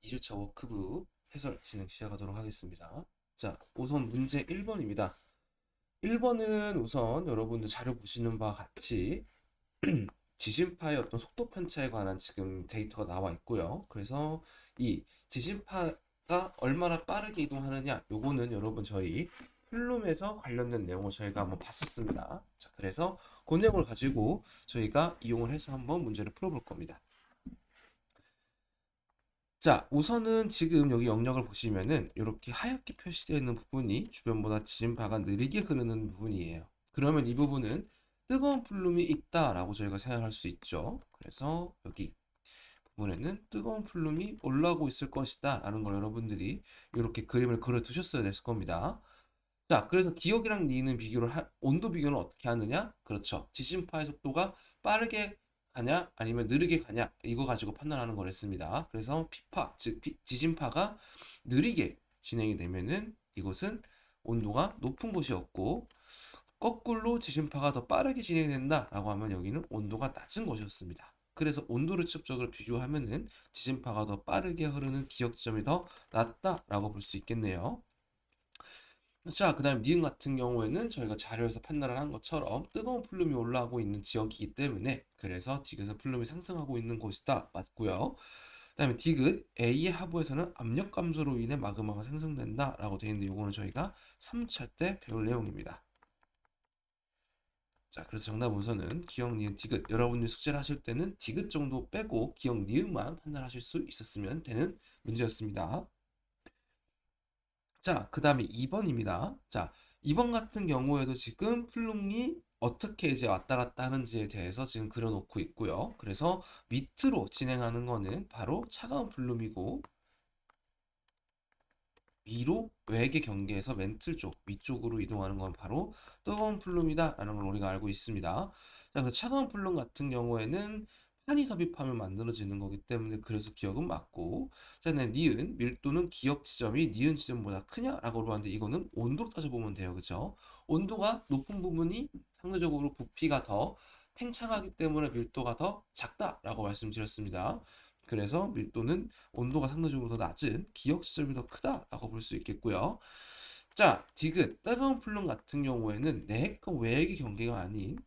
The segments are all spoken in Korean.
2주차 워크북 해설 진행 시작하도록 하겠습니다. 자, 우선 문제 1번입니다. 1번은 우선 여러분들 자료 보시는 바와 같이 지진파의 어떤 속도 편차에 관한 지금 데이터가 나와 있고요. 그래서 이 지진파가 얼마나 빠르게 이동하느냐, 요거는 여러분 저희 플룸에서 관련된 내용을 저희가 한번 봤었습니다. 자, 그래서 그 내용을 가지고 저희가 이용을 해서 한번 문제를 풀어볼 겁니다. 자, 우선은 지금 여기 영역을 보시면은 이렇게 하얗게 표시되어 있는 부분이 주변보다 지진파가 느리게 흐르는 부분이에요. 그러면 이 부분은 뜨거운 플룸이 있다라고 저희가 생각할 수 있죠. 그래서 여기 부분에는 뜨거운 플룸이 올라오고 있을 것이다 라는 걸 여러분들이 이렇게 그림을 그려 두셨어야 됐을 겁니다. 자, 그래서 기억이랑 니은 비교를 온도 비교는 어떻게 하느냐? 그렇죠. 지진파의 속도가 빠르게 가냐 아니면 느리게 가냐 이거 가지고 판단하는 거랬습니다. 그래서 피파 즉 지진파가 느리게 진행이 되면은 이곳은 온도가 높은 곳이었고, 거꾸로 지진파가 더 빠르게 진행이 된다라고 하면 여기는 온도가 낮은 곳이었습니다. 그래서 온도를 직접적으로 비교하면은 지진파가 더 빠르게 흐르는 기억 지점이 더 낮다라고 볼 수 있겠네요. 자, 그 다음 니은 같은 경우에는 저희가 자료에서 판단을 한 것처럼 뜨거운 플룸이 올라오고 있는 지역이기 때문에 그래서 디귿은 플룸이 상승하고 있는 곳이다. 맞고요. 그 다음에 디귿 A의 하부에서는 압력 감소로 인해 마그마가 생성된다 라고 되어 있는데 이거는 저희가 3차 때 배울 내용입니다. 자, 그래서 정답 우선은 기억, 니은, 디귿. 여러분들이 숙제를 하실 때는 디귿 정도 빼고 기억, 니은만 판단하실 수 있었으면 되는 문제였습니다. 자, 그 다음에 2번입니다. 자, 2번 같은 경우에도 지금 플룸이 어떻게 이제 왔다 갔다 하는지에 대해서 지금 그려놓고 있고요. 그래서 밑으로 진행하는 거는 바로 차가운 플룸이고, 위로 외계 경계에서 멘틀 쪽, 위쪽으로 이동하는 건 바로 뜨거운 플룸이다 라는 걸 우리가 알고 있습니다. 자, 그 차가운 플룸 같은 경우에는 판이 섭입하면 만들어지는 거기 때문에 그래서 기억은 맞고, 자, 네, 니은 밀도는 기억 지점이 니은 지점보다 크냐라고 물어봤는데 이거는 온도로 따져보면 돼요. 그죠? 온도가 높은 부분이 상대적으로 부피가 더 팽창하기 때문에 밀도가 더 작다라고 말씀드렸습니다. 그래서 밀도는 온도가 상대적으로 더 낮은 기억 지점이 더 크다라고 볼 수 있겠고요. 자, 디귿 뜨거운 플룸 같은 경우에는 내핵과 외핵의 경계가 아닌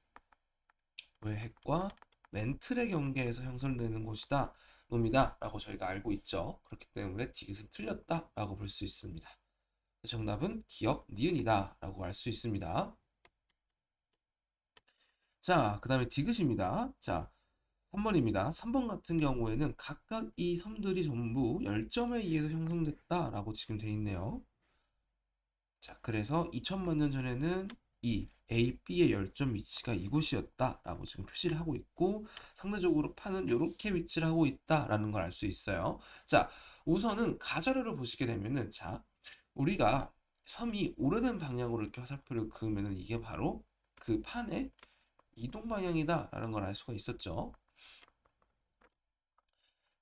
외핵과 멘틀의 경계에서 형성되는 곳이다 놈이다 라고 저희가 알고 있죠. 그렇기 때문에 디귿은 틀렸다 라고 볼 수 있습니다. 정답은 기억 니은이다 라고 알 수 있습니다. 자, 그 다음에 디귿입니다. 자, 3번입니다. 3번 같은 경우에는 각각 이 섬들이 전부 열점에 의해서 형성됐다라고 지금 돼 있네요. 자, 그래서 2000만 년 전에는 이 A, B의 열점 위치가 이곳이었다라고 지금 표시를 하고 있고, 상대적으로 판은 이렇게 위치를 하고 있다라는 걸 알 수 있어요. 자, 우선은 가자료를 보시게 되면은, 자, 우리가 섬이 오래된 방향으로 이렇게 화살표를 그으면은 이게 바로 그 판의 이동 방향이다라는 걸 알 수가 있었죠.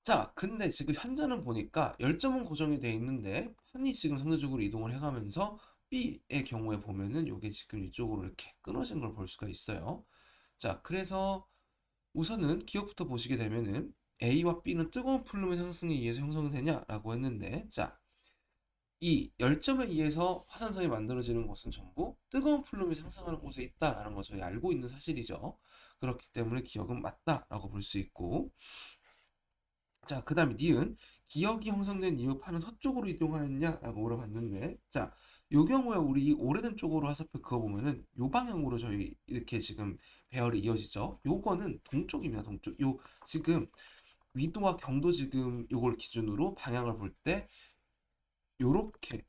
자, 근데 지금 현재는 보니까 열점은 고정이 되어 있는데 판이 지금 상대적으로 이동을 해가면서 B의 경우에 보면은 이게 지금 이쪽으로 이렇게 끊어진 걸 볼 수가 있어요. 자, 그래서 우선은 기억부터 보시게 되면은 A와 B는 뜨거운 플룸의 상승에 의해서 형성되냐라고 했는데, 자, 이 열점에 의해서 화산성이 만들어지는 곳은 전부 뜨거운 플룸이 상승하는 곳에 있다라는 거 저희 알고 있는 사실이죠. 그렇기 때문에 기억은 맞다라고 볼 수 있고, 자, 그 다음에 니은 기억이 형성된 이후 판은 서쪽으로 이동하였냐라고 물어봤는데, 자, 요 경우에 우리 이 오래된 쪽으로 화살표 그어보면은 요 방향으로 저희 이렇게 지금 배열이 이어지죠. 요거는 동쪽입니다. 동쪽. 요 지금 위도와 경도 지금 요걸 기준으로 방향을 볼 때 요렇게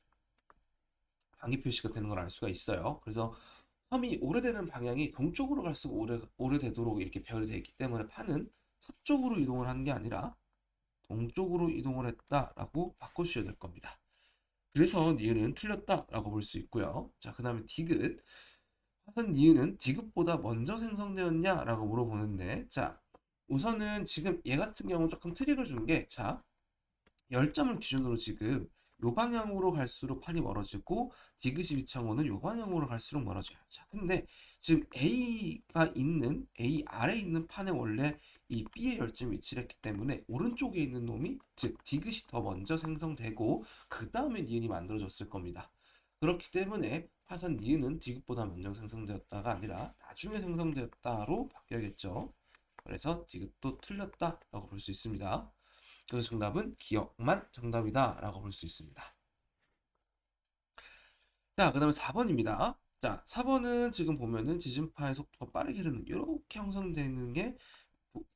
방위 표시가 되는 걸 알 수가 있어요. 그래서 섬이 오래되는 방향이 동쪽으로 갈수록 오래되도록 이렇게 배열이 되어 있기 때문에 판은 서쪽으로 이동을 하는 게 아니라 동쪽으로 이동을 했다라고 바꿔주셔야 될 겁니다. 그래서 니은은 틀렸다라고 볼 수 있고요. 자, 그 다음에 디귿. 화산 니은은 디귿보다 먼저 생성되었냐라고 물어보는데, 자, 우선은 지금 얘 같은 경우는 조금 트릭을 준 게, 자, 열점을 기준으로 지금 요 방향으로 갈수록 판이 멀어지고 디귿이 위치한 거는 요 방향으로 갈수록 멀어져요. 자, 근데 지금 A 아래에 있는 판에 원래 이 B의 열점 위치를 했기 때문에 오른쪽에 있는 놈이 즉 디귿이 더 먼저 생성되고 그 다음에 니은이 만들어졌을 겁니다. 그렇기 때문에 화산 니은은 디귿보다 먼저 생성되었다가 아니라 나중에 생성되었다로 바뀌어야겠죠. 그래서 디귿도 틀렸다라고 볼 수 있습니다. 그래서 정답은 기억만 정답이다 라고 볼 수 있습니다. 자, 그 다음에 4번입니다. 자, 4번은 지금 보면은 지진파의 속도가 빠르게 흐르는 이렇게 형성되는 게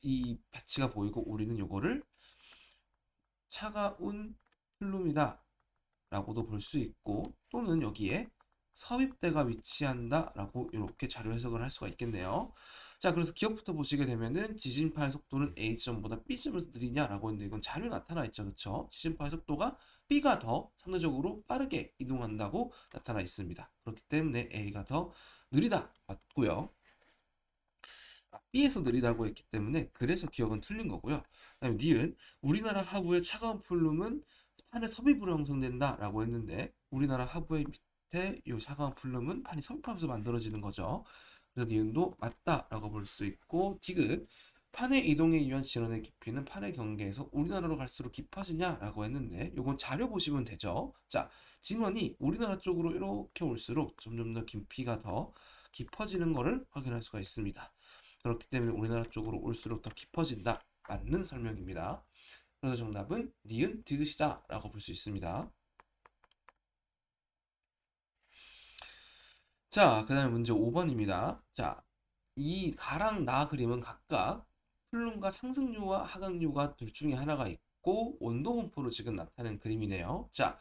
이 배치가 보이고 우리는 요거를 차가운 플룸이다 라고도 볼 수 있고 또는 여기에 섭입대가 위치한다 라고 이렇게 자료 해석을 할 수가 있겠네요. 자, 그래서 기억부터 보시게 되면은 지진파의 속도는 A점보다 B점에서 느리냐라고 했는데 이건 자료에 나타나 있죠. 그쵸? 지진파의 속도가 B가 더 상대적으로 빠르게 이동한다고 나타나 있습니다. 그렇기 때문에 A가 더 느리다 맞고요. B에서 느리다고 했기 때문에 그래서 기억은 틀린 거고요. 그다음에 니은 우리나라 하부의 차가운 플룸은 판의 섭입으로 형성된다 라고 했는데 우리나라 하부의 밑에 이 차가운 플룸은 판이 섭입하면서 만들어지는 거죠. 그래서 니은도 맞다 라고 볼 수 있고 디귿 판의 이동에 의한 진원의 깊이는 판의 경계에서 우리나라로 갈수록 깊어지냐 라고 했는데 이건 자료 보시면 되죠. 자, 진원이 우리나라 쪽으로 이렇게 올수록 점점 더 깊이가 더 깊어지는 것을 확인할 수가 있습니다. 그렇기 때문에 우리나라 쪽으로 올수록 더 깊어진다. 맞는 설명입니다. 그래서 정답은 니은 디귿이다 라고 볼 수 있습니다. 자, 그 다음에 문제 5번입니다. 자, 이 가랑 나 그림은 각각 플룸과 상승류와 하강류가 둘 중에 하나가 있고 온도 분포로 지금 나타낸 그림이네요. 자,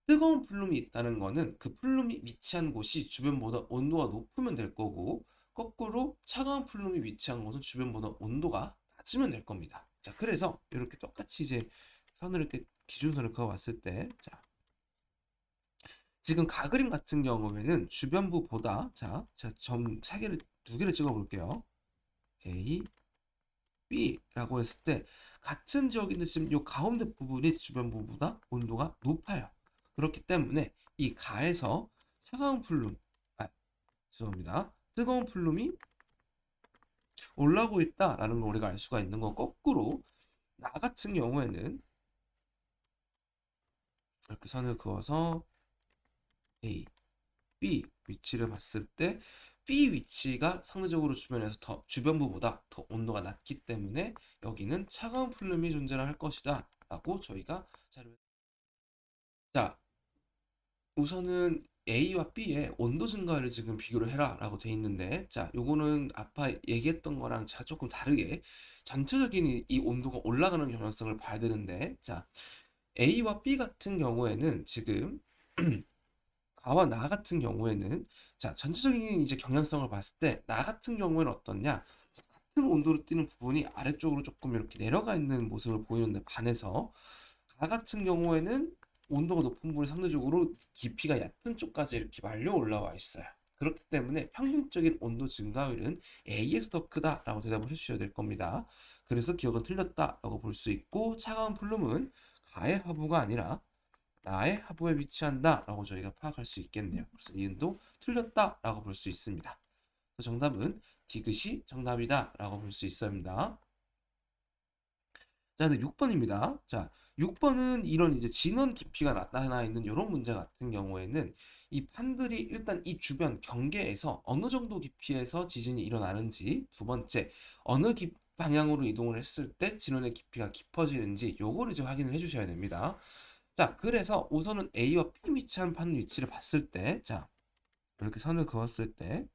뜨거운 플룸이 있다는 거는 그 플룸이 위치한 곳이 주변보다 온도가 높으면 될 거고 거꾸로 차가운 플룸이 위치한 곳은 주변보다 온도가 낮으면 될 겁니다. 자, 그래서 이렇게 똑같이 이제 선을 이렇게 기준선을 그어봤을 때, 자, 지금 가그림 같은 경우에는 주변부보다 자, 제가 점 3개를 2개를 찍어 볼게요. A, B라고 했을 때 같은 지역인데 지금 이 가운데 부분이 주변부보다 온도가 높아요. 그렇기 때문에 이 가에서 차가운 플룸, 죄송합니다. 뜨거운 플룸이 올라오고 있다라는 걸 우리가 알 수가 있는 거 거꾸로 나 같은 경우에는 이렇게 선을 그어서 A, B 위치를 봤을 때 B 위치가 상대적으로 주변에서 더 주변부보다 더 온도가 낮기 때문에 여기는 차가운 플룸이 존재할 것이다 라고 저희가 자료 자 우선은 A와 B의 온도 증가를 지금 비교를 해라 라고 돼 있는데 자 요거는 아까 얘기했던 거랑 조금 다르게 전체적인 이 온도가 올라가는 경향성을 봐야 되는데 자 A와 B 같은 경우에는 지금 가와 나 같은 경우에는 자 전체적인 이제 경향성을 봤을 때 나 같은 경우에는 어떻냐 자, 같은 온도로 뛰는 부분이 아래쪽으로 조금 이렇게 내려가 있는 모습을 보이는데 반해서 가 같은 경우에는 온도가 높은 부분이 상대적으로 깊이가 얕은 쪽까지 이렇게 말려 올라와 있어요. 그렇기 때문에 평균적인 온도 증가율은 A에서 더 크다라고 대답을 해주셔야 될 겁니다. 그래서 기억은 틀렸다라고 볼 수 있고 차가운 플룸은 가의 하부가 아니라 나의 하부에 위치한다라고 저희가 파악할 수 있겠네요. 그래서 니은도 틀렸다라고 볼 수 있습니다. 그래서 정답은 디귿이 정답이다라고 볼 수 있습니다. 자, 6번입니다. 자, 6번은 이런 이제 진원 깊이가 나타나 있는 이런 문제 같은 경우에는 이 판들이 일단 이 주변 경계에서 어느 정도 깊이에서 지진이 일어나는지 두 번째 어느 방향으로 이동을 했을 때 진원의 깊이가 깊어지는지 요거를 이제 확인을 해주셔야 됩니다. 자, 그래서 우선은 A와 B 위치한 판 위치를 봤을 때, 자, 이렇게 선을 그었을 때,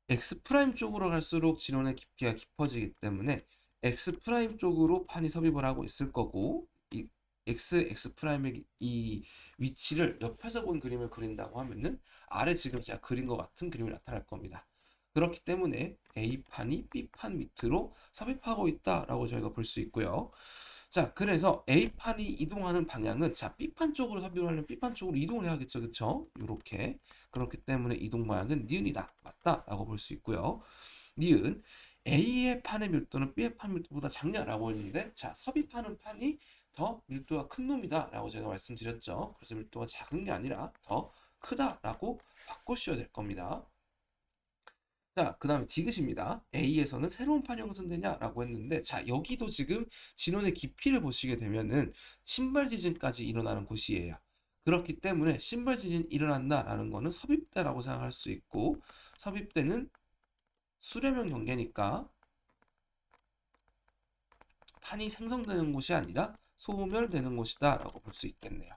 X 프라임 쪽으로 갈수록 진원의 깊이가 깊어지기 때문에 X 프라임 쪽으로 판이 섭입을 하고 있을 거고, 이 X 프라임의 이 위치를 옆에서 본 그림을 그린다고 하면은 아래 지금 제가 그린 것 같은 그림이 나타날 겁니다. 그렇기 때문에 A판이 B판 밑으로 섭입하고 있다라고 저희가 볼 수 있고요. 자, 그래서 A판이 이동하는 방향은 자, B판 쪽으로 섭입을 하려면 B판 쪽으로 이동을 해야겠죠. 그쵸? 요렇게. 그렇기 때문에 이동 방향은 니은이다. 맞다. 라고 볼 수 있고요. 니은 A의 판의 밀도는 B의 판 밀도보다 작냐라고 했는데, 자, 섭입하는 판이 더 밀도가 큰 놈이다라고 제가 말씀드렸죠. 그래서 밀도가 작은 게 아니라 더 크다라고 바꾸셔야 될 겁니다. 자, 그 다음에 디귿입니다. A에서는 새로운 판이 형성되냐라고 했는데, 자, 여기도 지금 진원의 깊이를 보시게 되면은 신발 지진까지 일어나는 곳이에요. 그렇기 때문에 신발 지진 일어난다라는 거는 섭입대라고 생각할 수 있고, 섭입대는 수렴형 경계니까 판이 생성되는 곳이 아니라 소멸되는 곳이다 라고 볼 수 있겠네요.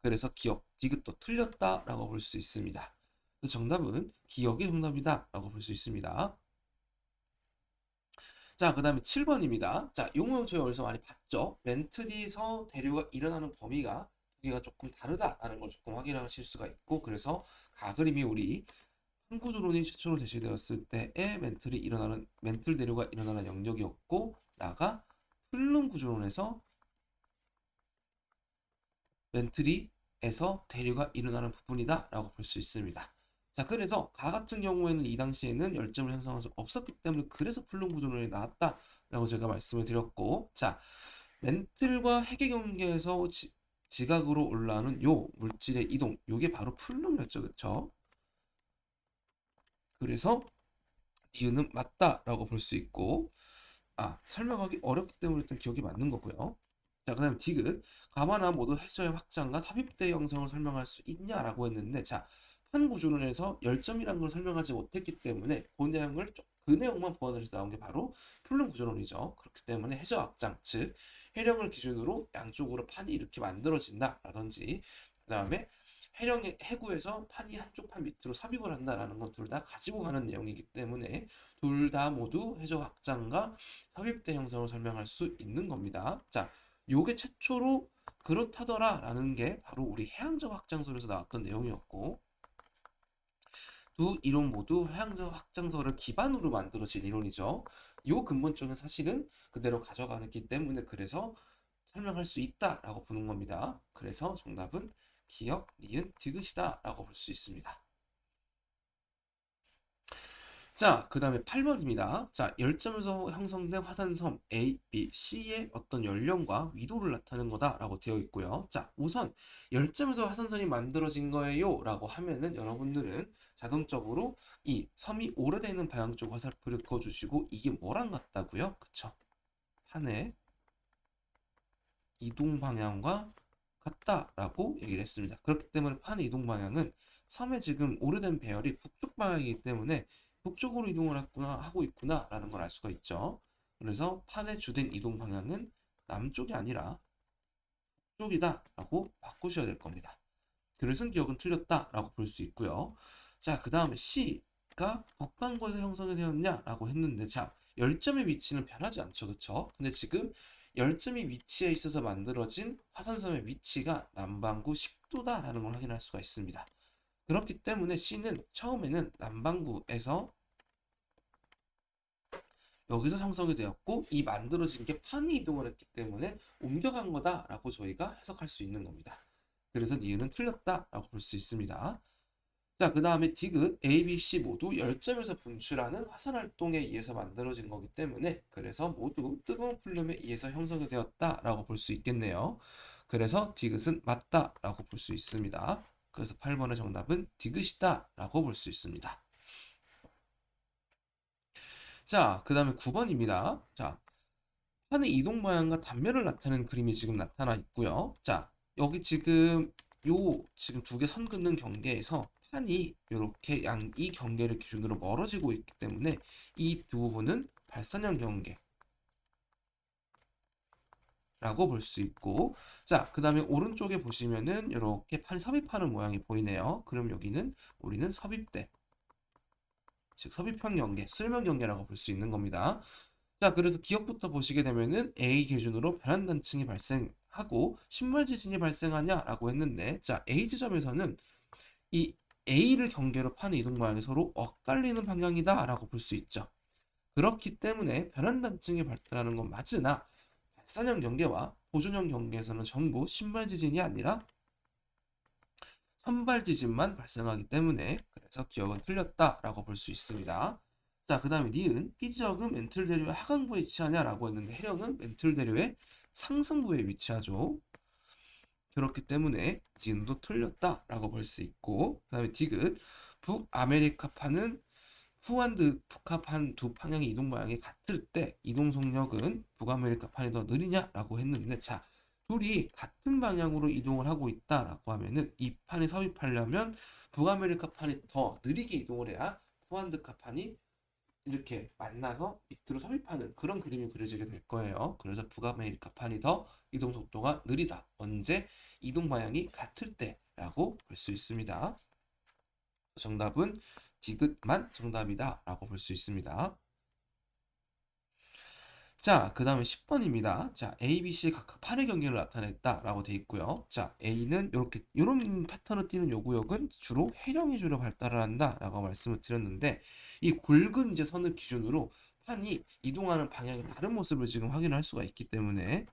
그래서 기억, 디귿도 틀렸다 라고 볼 수 있습니다. 그래서 정답은 기억이 정답이다 라고 볼 수 있습니다. 자, 그 다음에 7번입니다. 자, 이 모형 저희 어디서 많이 봤죠? 멘틀에서 대류가 일어나는 범위가 두 개가 조금 다르다라는 걸 조금 확인하실 수가 있고, 그래서 가그림이 우리 한구조론이 최초로 제시되었을 때의 멘틀 대류가 일어나는 영역이었고, 나가 플룸 구조론에서 멘트리에서 대류가 일어나는 부분이다 라고 볼 수 있습니다. 자, 그래서 가 같은 경우에는 이 당시에는 열점을 형성할 수 없었기 때문에 그래서 플룸 구조론이 나왔다 라고 제가 말씀을 드렸고, 자, 멘틀과 핵의 경계에서 지각으로 올라오는 요 물질의 이동, 요게 바로 플룸이었죠. 그쵸? 그래서 니은은 맞다라고 볼 수 있고, 설명하기 어렵기 때문에 일단 기억이 맞는 거고요. 자, 그 다음에 디귿. 가마나 모두 해저의 확장과 삽입대 형성을 설명할 수 있냐라고 했는데, 자, 판 구조론에서 열점이라는 걸 설명하지 못했기 때문에 그 내용만 보완을 해서 나온 게 바로 플룸 구조론이죠. 그렇기 때문에 해저 확장, 즉 해령을 기준으로 양쪽으로 판이 이렇게 만들어진다라든지, 그 다음에 해구에서 판이 한쪽 판 밑으로 삽입을 한다라는 건 둘 다 가지고 가는 내용이기 때문에 둘 다 모두 해저 확장과 삽입대 형성을 설명할 수 있는 겁니다. 자, 요게 최초로 그렇다더라라는 게 바로 우리 해양적 확장설에서 나왔던 내용이었고, 두 이론 모두 해양적 확장설을 기반으로 만들어진 이론이죠. 요 근본적인 사실은 그대로 가져가기 때문에 그래서 설명할 수 있다라고 보는 겁니다. 그래서 정답은 기역, 니은, 디귿이다라고 볼 수 있습니다. 자, 그 다음에 8번입니다. 자, 열점에서 형성된 화산섬 A, B, C의 어떤 연령과 위도를 나타내는 거다라고 되어 있고요. 자, 우선 열점에서 화산섬이 만들어진 거예요 라고 하면은 여러분들은 자동적으로 이 섬이 오래되는 방향 쪽 화살표를 그어주시고, 이게 뭐랑 같다고요? 그쵸? 판의 이동 방향과 같다라고 얘기를 했습니다. 그렇기 때문에 판의 이동 방향은 섬의 지금 오래된 배열이 북쪽 방향이기 때문에 북쪽으로 이동을 하고 있구나라는 걸 알 수가 있죠. 그래서 판의 주된 이동 방향은 남쪽이 아니라 북쪽이다라고 바꾸셔야 될 겁니다. 그래서 기억은 틀렸다라고 볼 수 있고요. 자, 그 다음에 C가 북반구에서 형성이 되었냐라고 했는데, 자, 열점의 위치는 변하지 않죠. 그쵸? 근데 지금 열점이 위치에 있어서 만들어진 화산섬의 위치가 남반구 10도다라는 걸 확인할 수가 있습니다. 그렇기 때문에 C는 처음에는 남반구에서 여기서 형성이 되었고, 이 만들어진 게 판이 이동을 했기 때문에 옮겨간 거다라고 저희가 해석할 수 있는 겁니다. 그래서 니은은 틀렸다라고 볼 수 있습니다. 자, 그 다음에 디귿 A, B, C 모두 열점에서 분출하는 화산 활동에 의해서 만들어진 거기 때문에 그래서 모두 뜨거운 플룸에 의해서 형성이 되었다라고 볼 수 있겠네요. 그래서 디귿은 맞다라고 볼 수 있습니다. 그래서 8번의 정답은 디귿이다라고 볼 수 있습니다. 자, 그 다음에 9번입니다. 자, 판의 이동 방향과 단면을 나타내는 그림이 지금 나타나 있고요. 자, 여기 지금 지금 두 개 선 긋는 경계에서 판이 이렇게 이 경계를 기준으로 멀어지고 있기 때문에 이 두 부분은 발산형 경계라고 볼 수 있고, 자, 그 다음에 오른쪽에 보시면은 이렇게 판이 섭입하는 모양이 보이네요. 그럼 여기는 우리는 섭입대, 즉 섭입형 경계, 수렴형 경계라고 볼 수 있는 겁니다. 자, 그래서 기억부터 보시게 되면은 A 기준으로 변환단층이 발생하고 신발 지진이 발생하냐라고 했는데, 자, A 지점에서는 이 A를 경계로 판의 이동 방향이 서로 엇갈리는 방향이다라고 볼 수 있죠. 그렇기 때문에 변환단층이 발달하는 건 맞으나 발산형 경계와 보존형 경계에서는 전부 신발 지진이 아니라 선발 지진만 발생하기 때문에 그래서 기억은 틀렸다라고 볼 수 있습니다. 자, 그 다음에 니은 B 지역은 멘틀대로의 하강부에 위치하냐라고 했는데 해령은 멘틀대로의 상승부에 위치하죠. 그렇기 때문에 니은도 틀렸다라고 볼 수 있고, 그 다음에 디귿 북아메리카판은 후한드 북한판 두 방향의 이동 방향이 같을 때 이동 속력은 북아메리카판이 더 느리냐라고 했는데, 자, 둘이 같은 방향으로 이동을 하고 있다라고 하면은 이 판이 섭입하려면 북아메리카판이 더 느리게 이동을 해야 후한드카판이 이렇게 만나서 밑으로 섭입하는 그런 그림이 그려지게 될 거예요. 그래서 북아메리카판이 더 이동 속도가 느리다. 언제? 이동 방향이 같을 때라고 볼 수 있습니다. 정답은 디귿만 정답이다 라고 볼 수 있습니다. 자, 그 다음에 10번입니다. 자, A, B, C 각각 판의 경계를 나타냈다 라고 돼 있고요. 자, A는 이렇게 이런 패턴을 띠는 요 구역은 주로 해령 위주로 발달을 한다 라고 말씀을 드렸는데, 이 굵은 이제 선을 기준으로 판이 이동하는 방향이 다른 모습을 지금 확인할 수가 있기 때문에,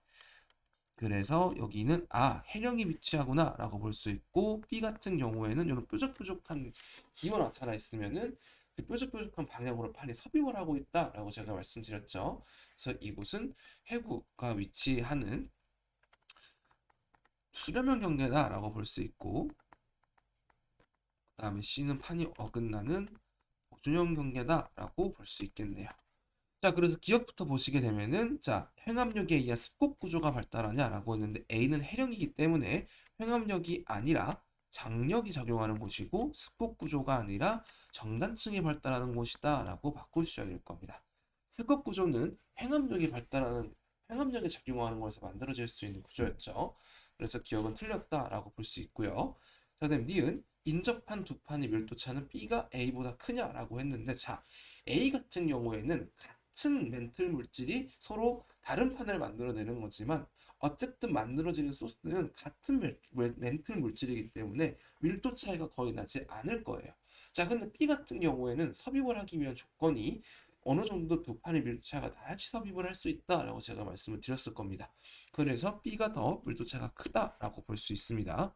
그래서 여기는 해령이 위치하구나 라고 볼 수 있고, B 같은 경우에는 이런 뾰족뾰족한 기호 나타나 있으면은 그 뾰족뾰족한 방향으로 판이 섭입을 하고 있다 라고 제가 말씀드렸죠. 그래서 이곳은 해구가 위치하는 수렴형 경계다 라고 볼 수 있고, 그 다음에 C는 판이 어긋나는 보준형 경계다 라고 볼 수 있겠네요. 자, 그래서 기억부터 보시게 되면은, 자, 횡압력에 의한 습곡 구조가 발달하냐라고 했는데 A는 해령이기 때문에 횡압력이 아니라 장력이 작용하는 곳이고, 습곡 구조가 아니라 정단층이 발달하는 곳이다라고 바꾸셔야 될 겁니다. 습곡 구조는 횡압력이 작용하는 곳에서 만들어질 수 있는 구조였죠. 그래서 기억은 틀렸다라고 볼 수 있고요. 자, 그다음 니은 인접한 두 판의 밀도차는 B가 A보다 크냐라고 했는데, 자, A 같은 경우에는 같은 멘틀 물질이 서로 다른 판을 만들어내는 거지만 어쨌든 만들어지는 소스는 같은 멘틀 물질이기 때문에 밀도 차이가 거의 나지 않을 거예요. 자, 근데 B 같은 경우에는 섭입을 하기 위한 조건이 어느 정도 두 판의 밀도 차이가 나야지 섭입을 할 수 있다라고 제가 말씀을 드렸을 겁니다. 그래서 B가 더 밀도 차이가 크다라고 볼 수 있습니다.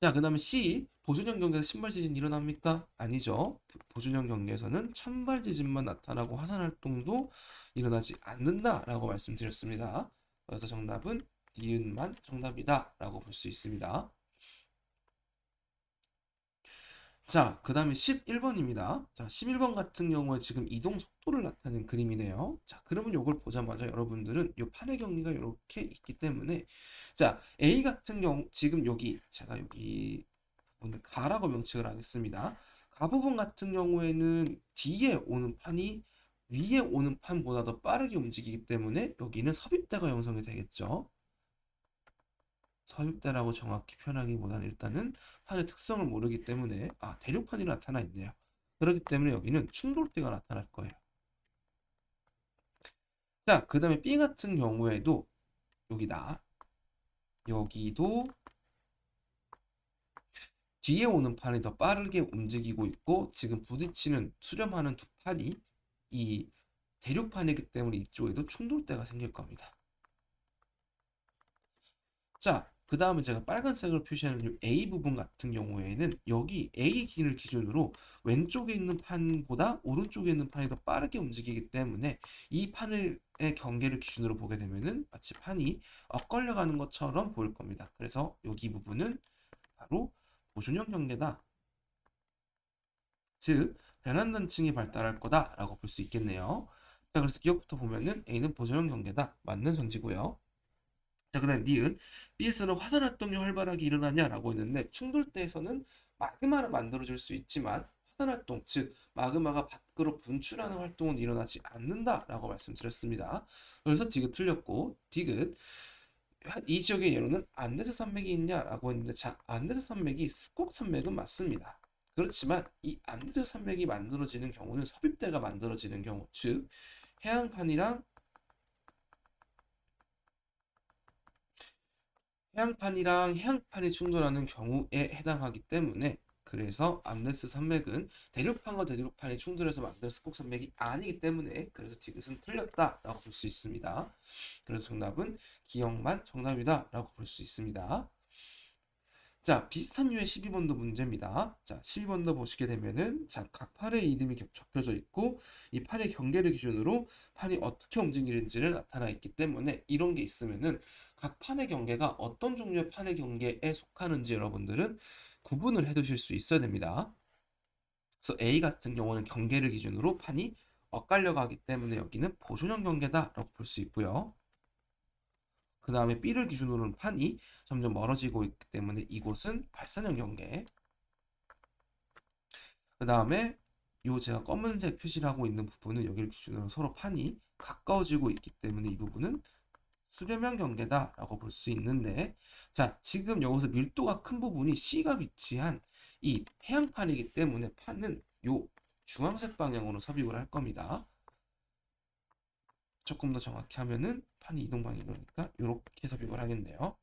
자, 그 다음에 C, 보존형 경계에서 신발 지진 일어납니까? 아니죠. 보존형 경계에서는 찬발 지진만 나타나고 화산 활동도 일어나지 않는다라고 말씀드렸습니다. 그래서 정답은 니은만 정답이다라고 볼 수 있습니다. 자, 그 다음에 11번입니다. 자, 11번 같은 경우에 지금 이동 속도를 나타낸 그림이네요. 자, 그러면 이걸 보자마자 여러분들은 이 판의 경계가 이렇게 있기 때문에, 자, A 같은 경우 지금 여기 제가 여기 부분을 가라고 명칭을 하겠습니다. 가 부분 같은 경우에는 뒤에 오는 판이 위에 오는 판보다 더 빠르게 움직이기 때문에 여기는 섭입대가 형성이 되겠죠. 섭입대라고 정확히 표현하기보다는 일단은 판의 특성을 모르기 때문에 대륙판이 나타나 있네요. 그렇기 때문에 여기는 충돌대가 나타날 거예요. 자, 그 다음에 B 같은 경우에도 여기다 여기도 뒤에 오는 판이 더 빠르게 움직이고 있고, 지금 부딪히는 수렴하는 두 판이 이 대륙판이기 때문에 이쪽에도 충돌대가 생길 겁니다. 자, 그 다음에 제가 빨간색으로 표시하는 이 A 부분 같은 경우에는 여기 A 길을 기준으로 왼쪽에 있는 판보다 오른쪽에 있는 판이 더 빠르게 움직이기 때문에 이 판의 경계를 기준으로 보게 되면은 마치 판이 엇걸려가는 것처럼 보일 겁니다. 그래서 여기 부분은 바로 보존형 경계다. 즉, 변환단층이 발달할 거다라고 볼 수 있겠네요. 자, 그래서 기억부터 보면은 A는 보존형 경계다. 맞는 전지고요. 자, 그다음 니은 B에서는 화산 활동이 활발하게 일어나냐라고 했는데, 충돌대에서는 마그마를 만들어줄 수 있지만 화산 활동, 즉 마그마가 밖으로 분출하는 활동은 일어나지 않는다라고 말씀드렸습니다. 그래서 디귿 틀렸고, 디귿 이 지역의 예로는 안데스 산맥이 있냐라고 했는데, 자, 안데스 산맥이 스콕 산맥은 맞습니다. 그렇지만 이 안데스 산맥이 만들어지는 경우는 섭입대가 만들어지는 경우, 즉 해안판이랑 해양판이 충돌하는 경우에 해당하기 때문에, 그래서 암데스 산맥은 대륙판과 대륙판이 충돌해서 만든 스콕 산맥이 아니기 때문에, 그래서 디귿은 틀렸다라고 볼 수 있습니다. 그래서 정답은 기억만 정답이다라고 볼 수 있습니다. 자, 비슷한 류의 12번도 문제입니다. 자, 12번도 보시게 되면은 자, 각 판의 이름이 적혀져 있고 이 판의 경계를 기준으로 판이 어떻게 움직이는지를 나타나 있기 때문에 이런 게 있으면은 각 판의 경계가 어떤 종류의 판의 경계에 속하는지 여러분들은 구분을 해 두실 수 있어야 됩니다. 그래서 A 같은 경우는 경계를 기준으로 판이 엇갈려 가기 때문에 여기는 보존형 경계다라고 볼 수 있고요. 그 다음에 B를 기준으로는 판이 점점 멀어지고 있기 때문에 이곳은 발산형 경계. 그 다음에 요 제가 검은색 표시를 하고 있는 부분은 여기를 기준으로 서로 판이 가까워지고 있기 때문에 이 부분은 수렴형 경계다라고 볼 수 있는데, 자, 지금 여기서 밀도가 큰 부분이 C가 위치한 이 해양판이기 때문에 판은 요 주황색 방향으로 섭입을 할 겁니다. 조금 더 정확히 하면은 판이 이동 방향이니까 이렇게 섭입을 하겠네요.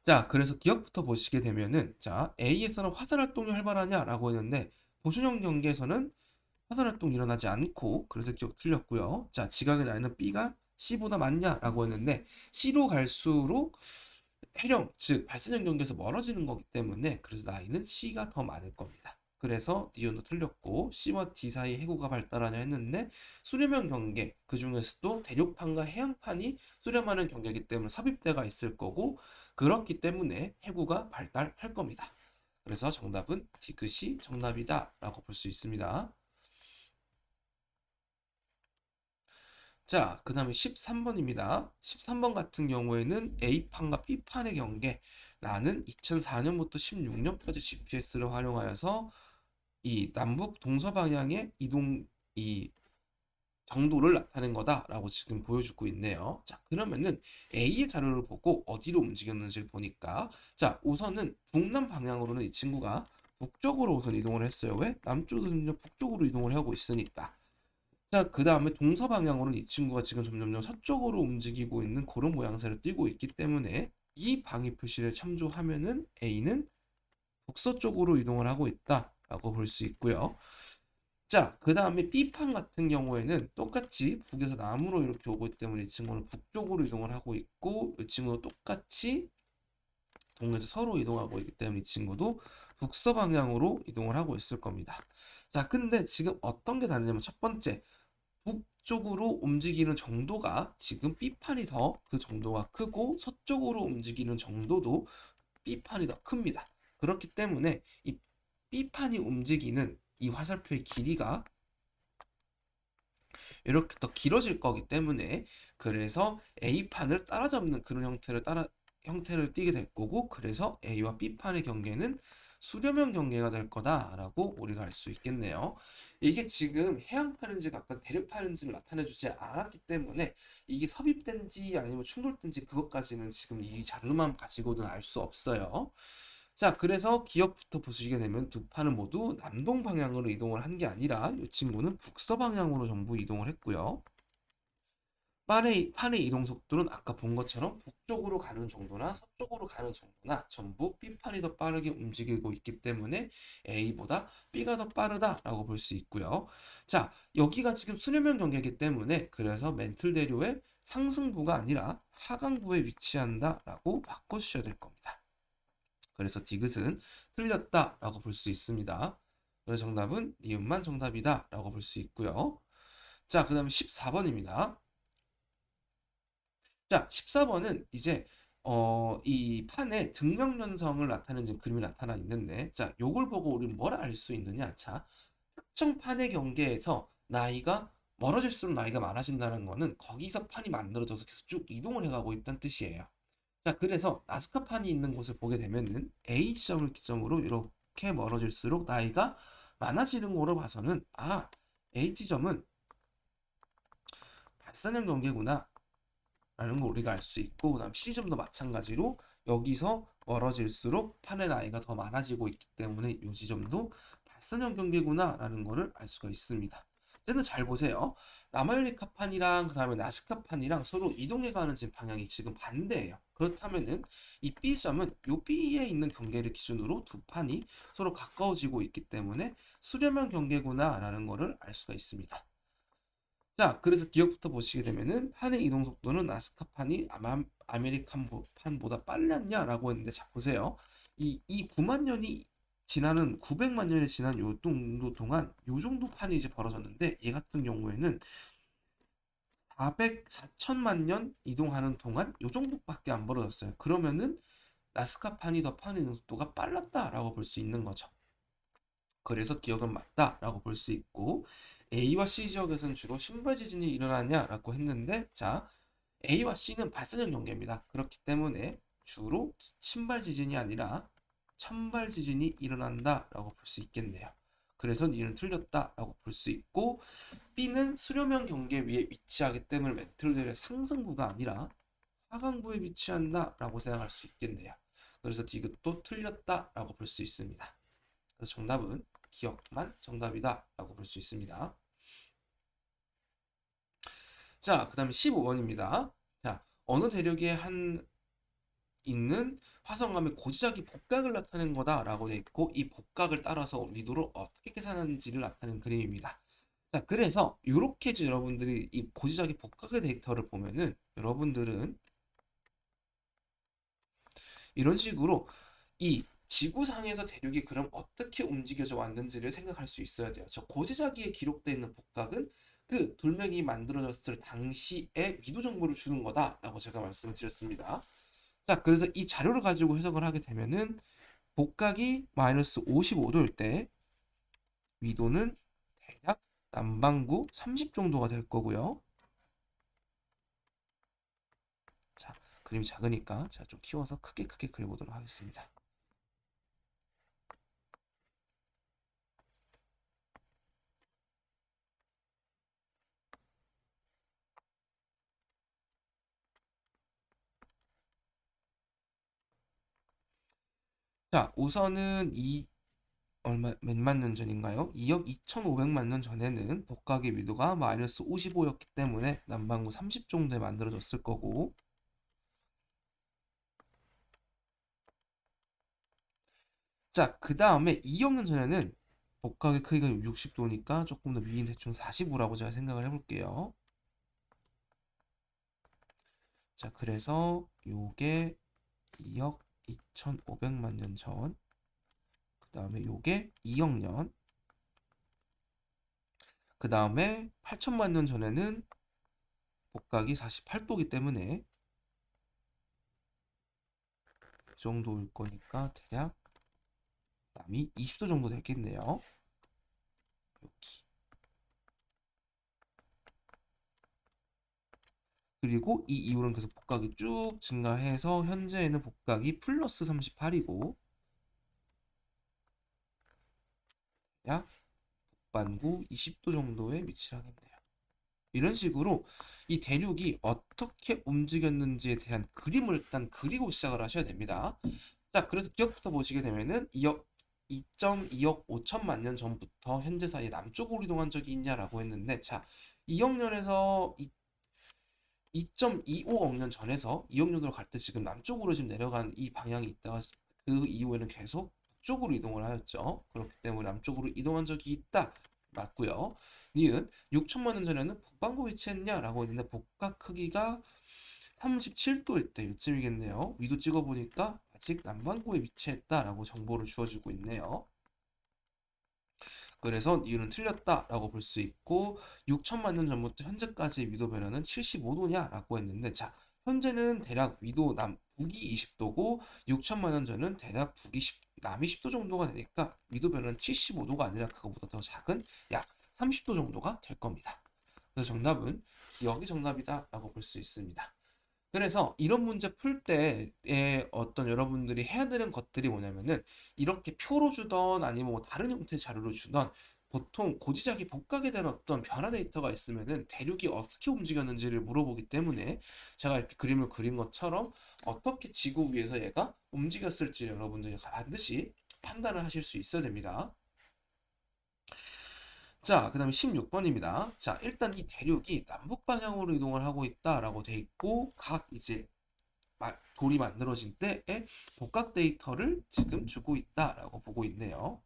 자, 그래서 기억부터 보시게 되면은 자, A에서는 화산 활동이 활발하냐라고 했는데 보존형 경계에서는 화산 활동이 일어나지 않고, 그래서 기억 틀렸고요. 자, 지각의 나이는 B가 C보다 많냐라고 했는데 C로 갈수록 해령, 즉 발산형 경계에서 멀어지는 거기 때문에 그래서 나이는 C가 더 많을 겁니다. 그래서 D온도 틀렸고 C와 D 사이 해구가 발달하냐 했는데 수렴형 경계, 그 중에서도 대륙판과 해양판이 수렴하는 경계이기 때문에 삽입대가 있을 거고, 그렇기 때문에 해구가 발달할 겁니다. 그래서 정답은 디귿이 정답이다 라고 볼 수 있습니다. 자, 그 다음에 13번입니다. 13번 같은 경우에는 A판과 B판의 경계. 나는 2004년부터 16년까지 GPS를 활용하여서 이 남북 동서방향의 이동, 이 정도를 나타낸 거다라고 지금 보여주고 있네요. 자, 그러면은 A의 자료를 보고 어디로 움직였는지를 보니까, 자, 우선은 북남 방향으로는 이 친구가 북쪽으로 우선 이동을 했어요. 왜? 남쪽은 북쪽으로 이동을 하고 있으니까. 자, 그 다음에 동서 방향으로는 이 친구가 지금 점점점 서쪽으로 움직이고 있는 그런 모양새를 띠고 있기 때문에 이 방위 표시를 참조하면은 A는 북서쪽으로 이동을 하고 있다라고 볼 수 있고요. 자, 그 다음에 B판 같은 경우에는 똑같이 북에서 남으로 이렇게 오고 있기 때문에 이 친구는 북쪽으로 이동을 하고 있고, 이 친구도 똑같이 동에서 서로 이동하고 있기 때문에 이 친구도 북서 방향으로 이동을 하고 있을 겁니다. 자, 근데 지금 어떤 게 다르냐면 첫 번째, 북쪽으로 움직이는 정도가 지금 B판이 더 그 정도가 크고 서쪽으로 움직이는 정도도 B판이 더 큽니다. 그렇기 때문에 이 B판이 움직이는 이 화살표의 길이가 이렇게 더 길어질 거기 때문에 그래서 A판을 따라잡는 그런 형태를 띠게 될 거고, 그래서 A와 B판의 경계는 수렴형 경계가 될 거다라고 우리가 알 수 있겠네요. 이게 지금 해양판인지 각각 대륙판인지를 나타내주지 않았기 때문에 이게 섭입된지 아니면 충돌된지 그것까지는 지금 이 자료만 가지고는 알 수 없어요. 자, 그래서 기억부터 보시게 되면 두 판은 모두 남동 방향으로 이동을 한 게 아니라 이 친구는 북서 방향으로 전부 이동을 했고요. 판의 이동 속도는 아까 본 것처럼 북쪽으로 가는 정도나 서쪽으로 가는 정도나 전부 B판이 더 빠르게 움직이고 있기 때문에 A보다 B가 더 빠르다라고 볼 수 있고요. 자, 여기가 지금 수렴형 경계이기 때문에 그래서 멘틀대로의 상승부가 아니라 하강부에 위치한다라고 바꿔주셔야 될 겁니다. 그래서 디귿은 틀렸다라고 볼 수 있습니다. 그래서 정답은 니은만 정답이다라고 볼 수 있고요. 자, 그 다음에 14번입니다. 자, 14번은 이제 이 판에 등력연성을 나타내는 지금 그림이 나타나 있는데, 자, 요걸 보고 우리는 뭘 알 수 있느냐? 자, 특정 판의 경계에서 나이가 멀어질수록 나이가 많아진다는 거는 거기서 판이 만들어져서 계속 쭉 이동을 해가고 있다는 뜻이에요. 자, 그래서 나스카판이 있는 곳을 보게 되면은 A 지점을 기점으로 이렇게 멀어질수록 나이가 많아지는 거로 봐서는 A 지점은 발산형 경계구나 라는 걸 우리가 알 수 있고, 그다음 C점도 마찬가지로 여기서 멀어질수록 판의 나이가 더 많아지고 있기 때문에 이 지점도 발산형 경계구나 라는 거를 알 수가 있습니다. 이제는 잘 보세요. 남아유리카판이랑 그 다음에 나스카판이랑 서로 이동해가는 지금 방향이 지금 반대예요. 그렇다면은 이 B점은 이 B에 있는 경계를 기준으로 두 판이 서로 가까워지고 있기 때문에 수렴형 경계구나 라는 거를 알 수가 있습니다. 자, 그래서 기억부터 보시게 되면은 판의 이동 속도는 나스카판이 아메리칸판보다 빨랐냐라고 했는데, 자 보세요. 이 9만 년이 지나는 900만 년이 지난 요 정도 동안 요 정도 판이 이제 벌어졌는데, 얘 같은 경우에는 4천만 년 이동하는 동안 요 정도밖에 안 벌어졌어요. 그러면은 나스카판이 더 파는 이동 속도가 빨랐다라고 볼 수 있는 거죠. 그래서 기억은 맞다라고 볼 수 있고, A와 C 지역에서는 주로 신발 지진이 일어나냐라고 했는데, 자 A와 C는 발사적 연계입니다. 그렇기 때문에 주로 신발 지진이 아니라 천발 지진이 일어난다라고 볼 수 있겠네요. 그래서 니는 틀렸다라고 볼 수 있고, B는 수렴형 경계 위에 위치하기 때문에 메트로델의 상승부가 아니라 하강부에 위치한다라고 생각할 수 있겠네요. 그래서 D도 틀렸다라고 볼 수 있습니다. 그래서 정답은 기억만 정답이다라고 볼 수 있습니다. 자, 그 다음에 15번입니다. 자, 어느 대륙에 있는 화성암의 고지작이 복각을 나타낸 거다라고 돼 있고, 이 복각을 따라서 위도를 어떻게 계산하는지를 나타낸 그림입니다. 자, 그래서 이렇게 여러분들이 이 고지작이 복각의 데이터를 보면은 여러분들은 이런 식으로 이 지구상에서 대륙이 그럼 어떻게 움직여져 왔는지를 생각할 수 있어야 돼요. 저 고지자기에 기록되어 있는 복각은 그 돌멩이 만들어졌을 당시의 위도 정보를 주는 거다라고 제가 말씀을 드렸습니다. 자, 그래서 이 자료를 가지고 해석을 하게 되면은 복각이 마이너스 55도일 때 위도는 대략 남반구 30 정도가 될 거고요. 자, 그림이 작으니까 제가 좀 키워서 크게 그려보도록 하겠습니다. 자, 우선은 몇만 년 전인가요? 2억 2,500만 년 전에는 복각의 위도가 마이너스 55였기 때문에 남반구 30 정도에 만들어졌을 거고, 자, 그 다음에 2억 년 전에는 복각의 크기가 60도니까 조금 더 위인 대충 45라고 제가 생각을 해볼게요. 자, 그래서 요게 2억 2,500만 년 전, 그 다음에 요게 2억 년, 그 다음에 8천만 년 전에는 복각이 48도이기 때문에 그 정도일 거니까 대략 남이 20도 정도 되겠네요. 여기. 그리고 이 이후로는 계속 복각이 쭉 증가해서 현재에는 복각이 플러스 38이고, 약 북반구 20도 정도에 위치를 하겠네요. 이런 식으로 이 대륙이 어떻게 움직였는지에 대한 그림을 일단 그리고 시작을 하셔야 됩니다. 자, 그래서 기억부터 보시게 되면은 2.2억 5천만 년 전부터 현재 사이에 남쪽으로 이동한 적이 있냐라고 했는데, 자, 2억 년에서 2.25억 년 전에서 2억 년으로 갈 때 지금 남쪽으로 지금 내려간 이 방향이 있다가 그 이후에는 계속 북쪽으로 이동을 하였죠. 그렇기 때문에 남쪽으로 이동한 적이 있다. 맞고요. 니은 6천만 년 전에는 북반구 위치했냐라고 했는데 복각 크기가 37도일 때 요쯤이겠네요. 위도 찍어보니까 아직 남반구에 위치했다라고 정보를 주어주고 있네요. 그래서 이유는 틀렸다라고 볼 수 있고, 6천만 년 전부터 현재까지 위도 변화는 75도냐라고 했는데, 자, 현재는 대략 위도 북이 20도고 6천만 년 전은 대략 남이 10도 정도가 되니까 위도 변화는 75도가 아니라 그거보다 더 작은 약 30도 정도가 될 겁니다. 그래서 정답은 기억이 정답이다라고 볼 수 있습니다. 그래서 이런 문제 풀 때에 어떤 여러분들이 해야 되는 것들이 뭐냐면은, 이렇게 표로 주던 아니면 뭐 다른 형태의 자료로 주던 보통 고지작이 복각에 대한 어떤 변화 데이터가 있으면은 대륙이 어떻게 움직였는지를 물어보기 때문에 제가 이렇게 그림을 그린 것처럼 어떻게 지구 위에서 얘가 움직였을지 여러분들이 반드시 판단을 하실 수 있어야 됩니다. 자, 그 다음에 16번입니다. 자, 일단 이 대륙이 남북 방향으로 이동을 하고 있다라고 돼 있고, 각 이제 돌이 만들어진 때의 복각 데이터를 지금 주고 있다라고 보고 있네요.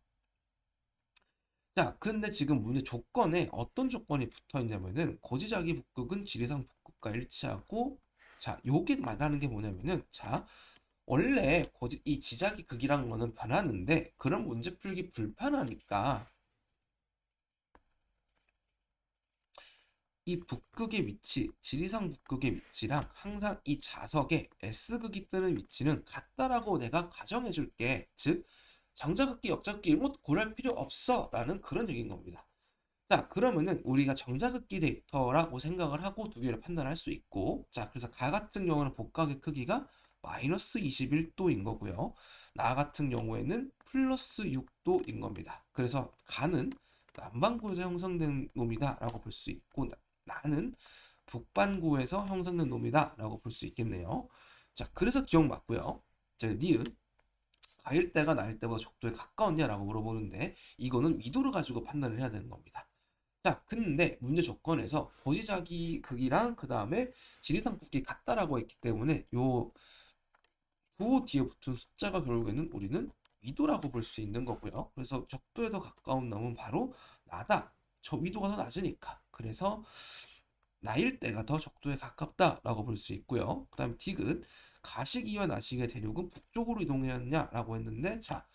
자, 근데 지금 문제 조건에 어떤 조건이 붙어 있냐면은 고지자기 북극은 지리산 북극과 일치하고, 자, 여기 말하는 게 뭐냐면은, 자, 원래 이 지자기 극이란 거는 변하는데 그런 문제 풀기 불편하니까 이 북극의 위치, 지리산 북극의 위치랑 항상 이 자석에 S극이 뜨는 위치는 같다라고 내가 가정해 줄게. 즉, 정자극기, 역자극기 이런 것도 고려할 필요 없어 라는 그런 얘기인 겁니다. 자, 그러면은 우리가 정자극기 데이터라고 생각을 하고 두 개를 판단할 수 있고, 자, 그래서 가 같은 경우는 복각의 크기가 마이너스 21도인 거고요. 나 같은 경우에는 플러스 6도인 겁니다. 그래서 가는 남반구에서 형성된 놈이다라고 볼 수 있고, 나는 북반구에서 형성된 놈이다라고 볼 수 있겠네요. 자, 그래서 기억 맞고요. 자, 니은 가일 때가 나일 때보다 적도에 가까웠냐라고 물어보는데 이거는 위도를 가지고 판단을 해야 되는 겁니다. 자, 근데 문제 조건에서 거지자기 극이랑 그 다음에 지리산 굵기 같다라고 했기 때문에 요 부호 뒤에 붙은 숫자가 결국에는 우리는 위도라고 볼 수 있는 거고요. 그래서 적도에 더 가까운 놈은 바로 나다. 저 위도가 더 낮으니까. 그래서 나일 때가 더 적도에 가깝다라고 볼 수 있고요. 그 다음에 디귿 가시기와 나시기의 대륙은 북쪽으로 이동했냐라고 했는데, 자,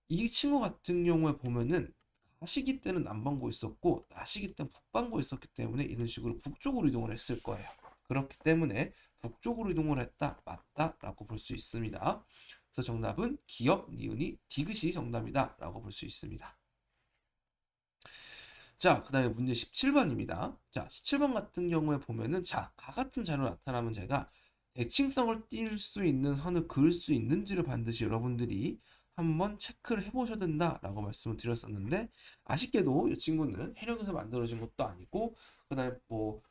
이 친구 같은 경우에 보면은 가시기 때는 남반구에 있었고 나시기 때는 북반구에 있었기 때문에 이런 식으로 북쪽으로 이동을 했을 거예요. 그렇기 때문에 북쪽으로 이동을 했다, 맞다라고 볼 수 있습니다. 그래서 정답은 기역, 니은이, 디귿이 정답이다라고 볼 수 있습니다. 자, 그 다음에 문제 17번입니다. 자, 17번 같은 경우에 보면은, 자, 가 같은 자료 나타나면 제가 대칭성을 띌 수 있는 선을 그을 수 있는지를 반드시 여러분들이 한번 체크를 해보셔야 된다라고 말씀을 드렸었는데, 아쉽게도 이 친구는 해력에서 만들어진 것도 아니고, 그 다음에 뭐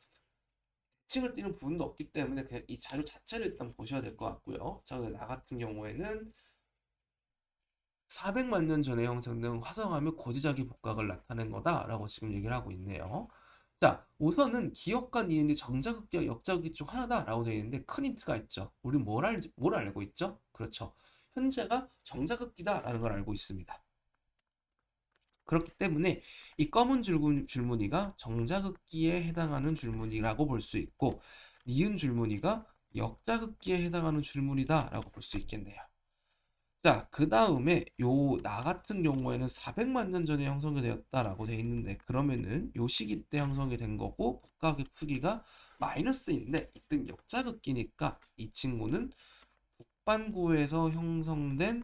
대칭을 띄는 부분도 없기 때문에 그냥 이 자료 자체를 일단 보셔야 될 것 같고요. 자, 나 같은 경우에는 400만 년 전에 형성된 화성하며 고지자기 복각을 나타낸 거다라고 지금 얘기를 하고 있네요. 자, 우선은 기역과 니은이 정자극기와 역자극기 중 하나다라고 되어 있는데 큰 힌트가 있죠. 우리 뭘 알고 있죠? 그렇죠. 현재가 정자극기다라는 걸 알고 있습니다. 그렇기 때문에 이 검은 줄무늬가 정자극기에 해당하는 줄무늬라고 볼 수 있고, 니은 줄무늬가 역자극기에 해당하는 줄무늬다라고 볼 수 있겠네요. 자, 그 다음에 요 나 같은 경우에는 400만 년 전에 형성이 되었다라고 돼 있는데, 그러면은 요 시기 때 형성이 된 거고 복각의 크기가 마이너스인데 이땐 역자극기니까 이 친구는 북반구에서 형성된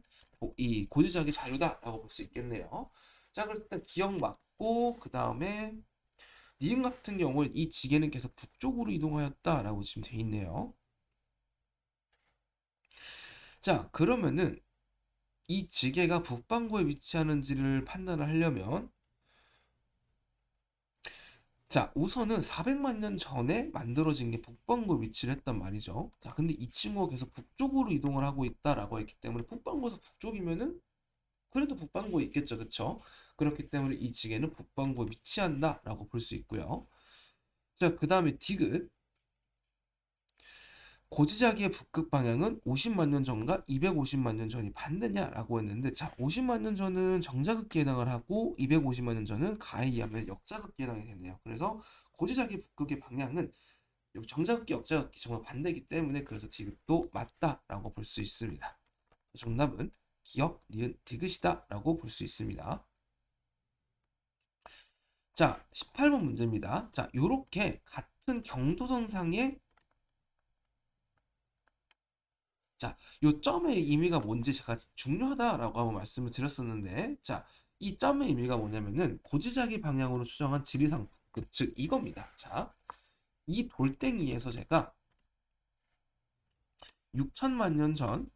이 고지자기 자료다라고 볼 수 있겠네요. 자, 그래서 일단 기억 맞고, 그 다음에 니은 같은 경우는 이 지게는 계속 북쪽으로 이동하였다라고 지금 돼 있네요. 자, 그러면은 이 지게가 북반구에 위치하는지를 판단을 하려면, 자, 우선은 400만 년 전에 만들어진 게 북반구에 위치를 했단 말이죠. 자, 근데 이 친구가 계속 북쪽으로 이동을 하고 있다라고 했기 때문에 북반구에서 북쪽이면은 그래도 북반구에 있겠죠, 그쵸? 그렇기 때문에 이 지게는 북반구에 위치한다라고 볼 수 있고요. 자, 그 다음에 디귿 고지자기의 북극 방향은 50만 년 전과 250만 년 전이 반대냐라고 했는데, 자, 50만 년 전은 정자극기에 해당을 하고 250만 년 전은 가에 의하면 역자극기에 해당이 되네요. 그래서 고지자기 북극의 방향은 정자극기, 역자극기 정말 반대이기 때문에 그래서 디귿도 맞다라고 볼 수 있습니다. 정답은 기역, 니은, 디귿이다라고 볼 수 있습니다. 자, 18번 문제입니다. 자, 요렇게 같은 경도선상의, 자, 요 점의 의미가 뭔지 제가 중요하다라고 한번 말씀을 드렸었는데, 자, 이 점의 의미가 뭐냐면은 고지자기 방향으로 추정한 지리상 북극, 즉 이겁니다. 자, 이 돌덩이에서 제가 6천만 년 전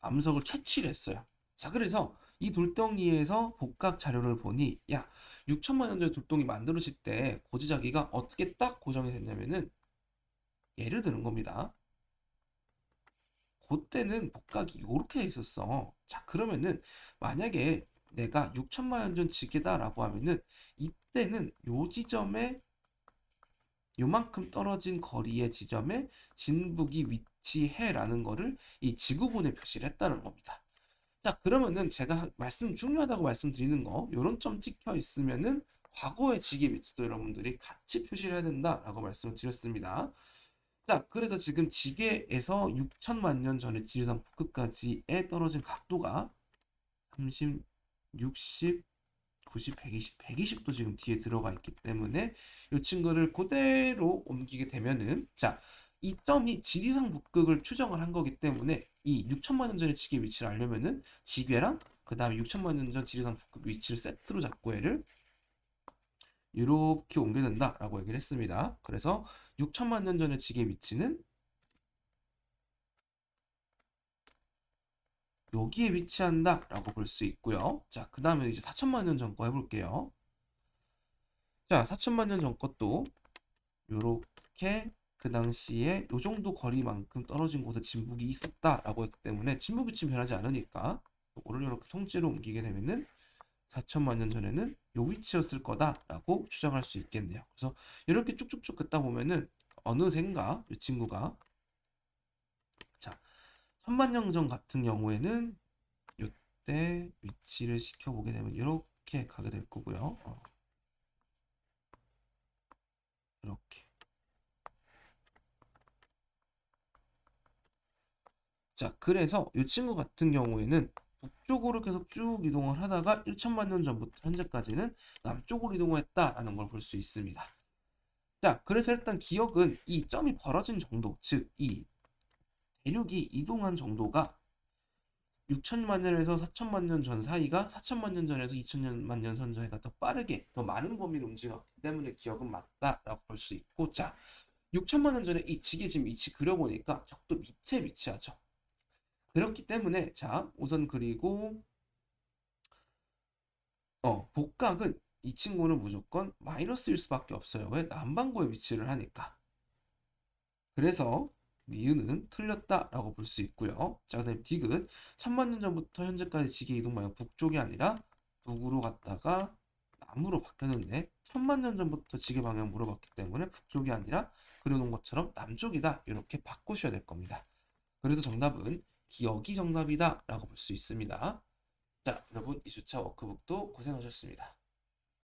암석을 채취를 했어요. 자, 그래서 이 돌덩이에서 복각 자료를 보니, 야, 6천만 년 전에 돌덩이 만들어질 때 고지자기가 어떻게 딱 고정이 됐냐면은 예를 드는 겁니다. 그때는 복각이 이렇게 돼 있었어. 자, 그러면은 만약에 내가 6천만 년 전 지계다라고 하면은 이때는 요 지점에 요만큼 떨어진 거리의 지점에 진북이 위치해라는 거를 이 지구본에 표시를 했다는 겁니다. 자, 그러면은 제가 중요하다고 말씀드리는 거, 요런 점 찍혀 있으면은 과거의 지계 위치도 여러분들이 같이 표시를 해야 된다라고 말씀을 드렸습니다. 자, 그래서 지금 지계에서 6천만 년 전의 지리산 북극까지에 떨어진 각도가 30, 60, 90, 120, 120도 지금 뒤에 들어가 있기 때문에 이 친구를 그대로 옮기게 되면은, 자, 이 점이 지리산 북극을 추정을 한 거기 때문에 이 6천만 년 전의 지계 위치를 알려면은 지궤랑 그 다음에 6천만 년 전 지리산 북극 위치를 세트로 잡고 얘를 이렇게 옮겨야 된다라고 얘기를 했습니다. 그래서 6천만 년 전의 지계 위치는 여기에 위치한다라고 볼 수 있고요. 자, 그 다음에 이제 4천만 년 전 거 해볼게요. 자, 4천만 년 전 것도 요렇게 그 당시에 요 정도 거리만큼 떨어진 곳에 진북이 있었다라고 했기 때문에 진북 위치는 변하지 않으니까 요거를 이렇게 통째로 옮기게 되면은 4천만 년 전에는 요 위치였을 거다라고 추정할 수 있겠네요. 그래서 이렇게 쭉쭉쭉 긋다 보면은 어느샌가 이 친구가, 자, 천만 년 전 같은 경우에는 요때 위치를 시켜보게 되면 이렇게 가게 될 거고요. 이렇게. 자, 그래서 이 친구 같은 경우에는 북쪽으로 계속 쭉 이동을 하다가 1천만 년 전부터 현재까지는 남쪽으로 이동했다라는 걸 볼 수 있습니다. 자, 그래서 일단 기억은 이 점이 벌어진 정도, 즉 이 대륙이 이동한 정도가 6천만 년에서 4천만 년 전 사이가 4천만 년 전에서 2천만 년 전 사이가 더 빠르게 더 많은 범위를 움직였기 때문에 기억은 맞다라고 볼 수 있고, 자, 6천만 년 전에 이 지게 지금 위치 그려보니까 적도 밑에 위치하죠. 그렇기 때문에 자, 우선 그리고 복각은 이 친구는 무조건 마이너스일 수밖에 없어요. 왜? 남반구에 위치를 하니까. 그래서 니은은 틀렸다라고 볼 수 있고요. 자, 그다음에 딕은 천만 년 전부터 현재까지 지계 이동 방향 북쪽이 아니라 북으로 갔다가 남으로 바뀌었는데 천만 년 전부터 지계 방향 물어봤기 때문에 북쪽이 아니라 그려놓은 것처럼 남쪽이다, 이렇게 바꾸셔야 될 겁니다. 그래서 정답은 기억이 정답이다 라고 볼 수 있습니다. 자, 여러분 2주차 워크북도 고생하셨습니다.